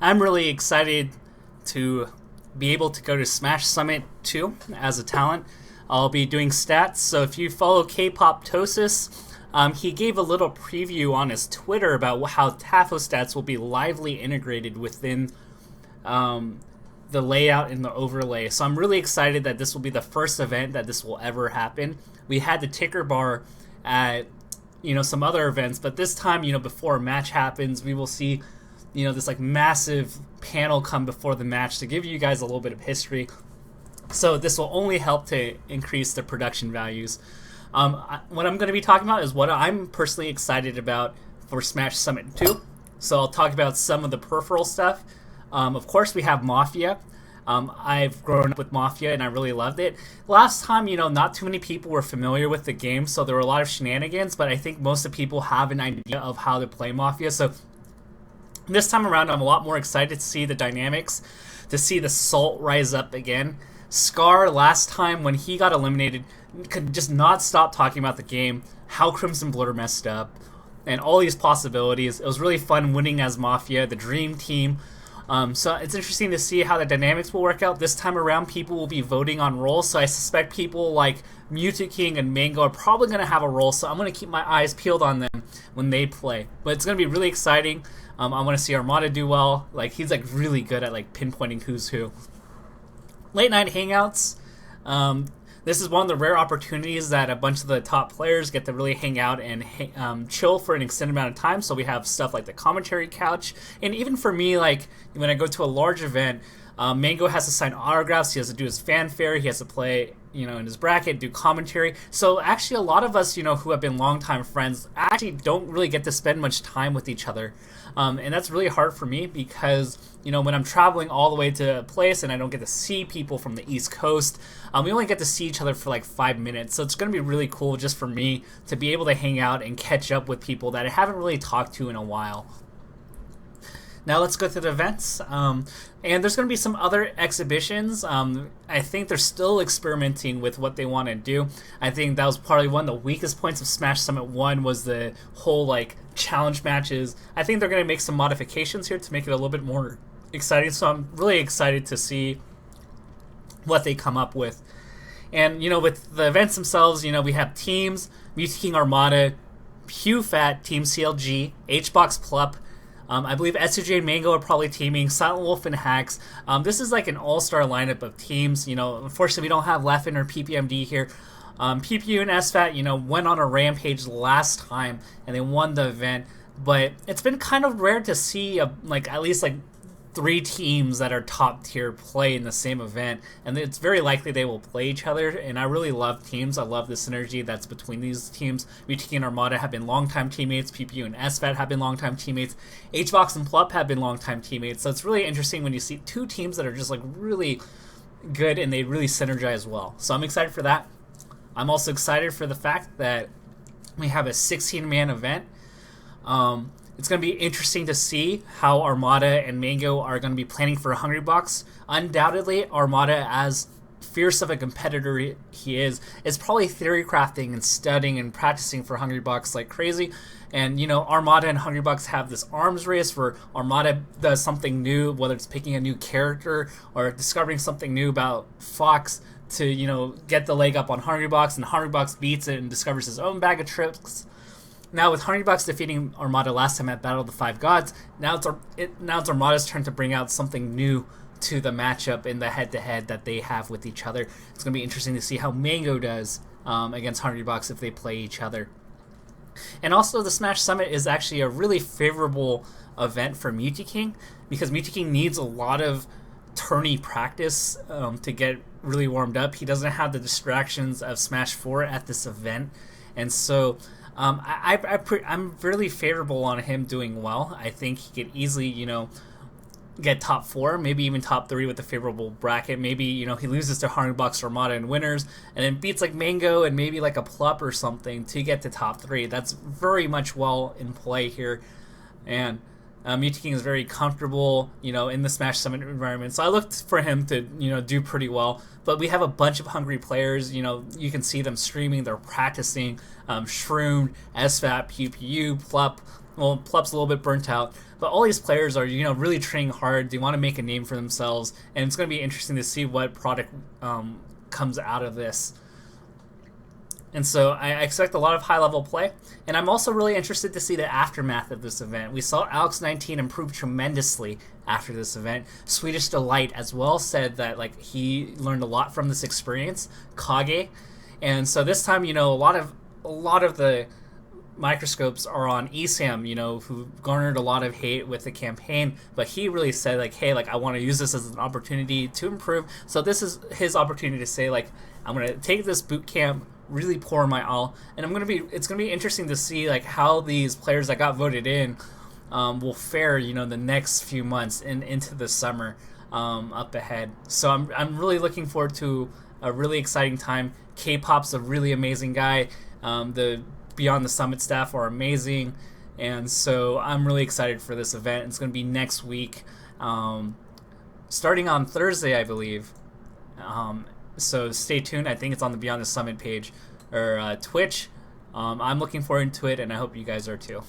I'm really excited to be able to go to Smash Summit 2 as a talent. I'll be doing stats, so if you follow K-pop Tosis, he gave a little preview on his Twitter about how Tafo stats will be lively integrated within the layout and the overlay. So I'm really excited that this will be the first event that this will ever happen. We had the ticker bar at some other events, but this time, before a match happens, we will see this like massive panel come before the match to give you guys a little bit of history. So this will only help to increase the production values. What I'm going to be talking about is what I'm personally excited about for Smash Summit 2. So I'll talk about some of the peripheral stuff. Of course, we have Mafia. I've grown up with Mafia and I really loved it. Last time, not too many people were familiar with the game, so there were a lot of shenanigans, but I think most of the people have an idea of how to play Mafia. So this time around, I'm a lot more excited to see the dynamics, to see the Salt rise up again. Scar, last time when he got eliminated, could just not stop talking about the game, how Crimson Blur messed up, and all these possibilities. It was really fun winning as Mafia, the dream team. So it's interesting to see how the dynamics will work out. This time around, people will be voting on roles, so I suspect people like King and Mango are probably going to have a role, so I'm going to keep my eyes peeled on them when they play. But it's going to be really exciting. I want to see Armada do well. Like, he's like really good at like pinpointing who's who. Late night hangouts. This is one of the rare opportunities that a bunch of the top players get to really hang out and chill for an extended amount of time. So we have stuff like the commentary couch. And even for me, like when I go to a large event, Mango has to sign autographs. He has to do his fanfare. He has to play, in his bracket, do commentary. So actually a lot of us, who have been longtime friends actually don't really get to spend much time with each other. And that's really hard for me because, when I'm traveling all the way to a place and I don't get to see people from the East Coast, we only get to see each other for like 5 minutes. So it's going to be really cool just for me to be able to hang out and catch up with people that I haven't really talked to in a while. Now let's go to the events. And there's going to be some other exhibitions. I think they're still experimenting with what they want to do. I think that was probably one of the weakest points of Smash Summit 1 was the whole like challenge matches. I think they're going to make some modifications here to make it a little bit more exciting. So I'm really excited to see what they come up with. And, with the events themselves, we have teams, King Armada, Hugh Fat, Team CLG, HBox Plup, I believe SUJ and Mango are probably teaming, Silent Wolf and Hacks. This is like an all-star lineup of teams. Unfortunately, we don't have Leffen or PPMD here. PPU and SFAT, went on a rampage last time, and they won the event. But it's been kind of rare to see, at least 3 teams that are top tier play in the same event, and it's very likely they will play each other. And I really love teams. I love the synergy that's between these teams. Mutiki and Armada have been longtime teammates. PPU and SFAT have been longtime teammates. HVox and Plup have been longtime teammates. So it's really interesting when you see 2 teams that are just really good and they really synergize well. So I'm excited for that. I'm also excited for the fact that we have a 16-man event. It's going to be interesting to see how Armada and Mango are going to be planning for a Hungry Box. Undoubtedly, Armada, as fierce of a competitor he is probably theory crafting and studying and practicing for Hungry Box like crazy. And, Armada and Hungry Box have this arms race where Armada does something new, whether it's picking a new character or discovering something new about Fox to, get the leg up on Hungry Box, and Hungry Box beats it and discovers his own bag of tricks. Now, with Hungry Box defeating Armada last time at Battle of the Five Gods, now it's Armada's turn to bring out something new to the matchup in the head-to-head that they have with each other. It's going to be interesting to see how Mango does against Hungry Box if they play each other. And also, the Smash Summit is actually a really favorable event for King because King needs a lot of tourney practice to get really warmed up. He doesn't have the distractions of Smash 4 at this event, and so I'm really favorable on him doing well. I think he could easily, get top 4, maybe even top 3 with a favorable bracket. Maybe, he loses to Hungry Box or Armada and winners, and then beats Mango and maybe a Plup or something to get to top 3. That's very much well in play here. And King is very comfortable, in the Smash Summit environment. So I looked for him to, do pretty well. But we have a bunch of hungry players. You can see them streaming. They're practicing. Shroomed, SFAT, PPU, Plup, well, Plup's a little bit burnt out, but all these players are, really training hard. They want to make a name for themselves, and it's going to be interesting to see what product comes out of this. And so I expect a lot of high-level play, and I'm also really interested to see the aftermath of this event. We saw Alex19 improve tremendously after this event. Swedish Delight as well said that he learned a lot from this experience. Kage, and so this time, a lot of the microscopes are on Esam, who garnered a lot of hate with the campaign, but he really said hey, I want to use this as an opportunity to improve. So this is his opportunity to say I'm going to take this boot camp, really pour my all, and it's going to be interesting to see how these players that got voted in will fare, the next few months and into the summer up ahead. So I'm really looking forward to a really exciting time. K-Pop's a really amazing guy. The Beyond the Summit staff are amazing, and so I'm really excited for this event. It's going to be next week, starting on Thursday, I believe. So stay tuned. I think it's on the Beyond the Summit page or Twitch. I'm looking forward to it, and I hope you guys are too.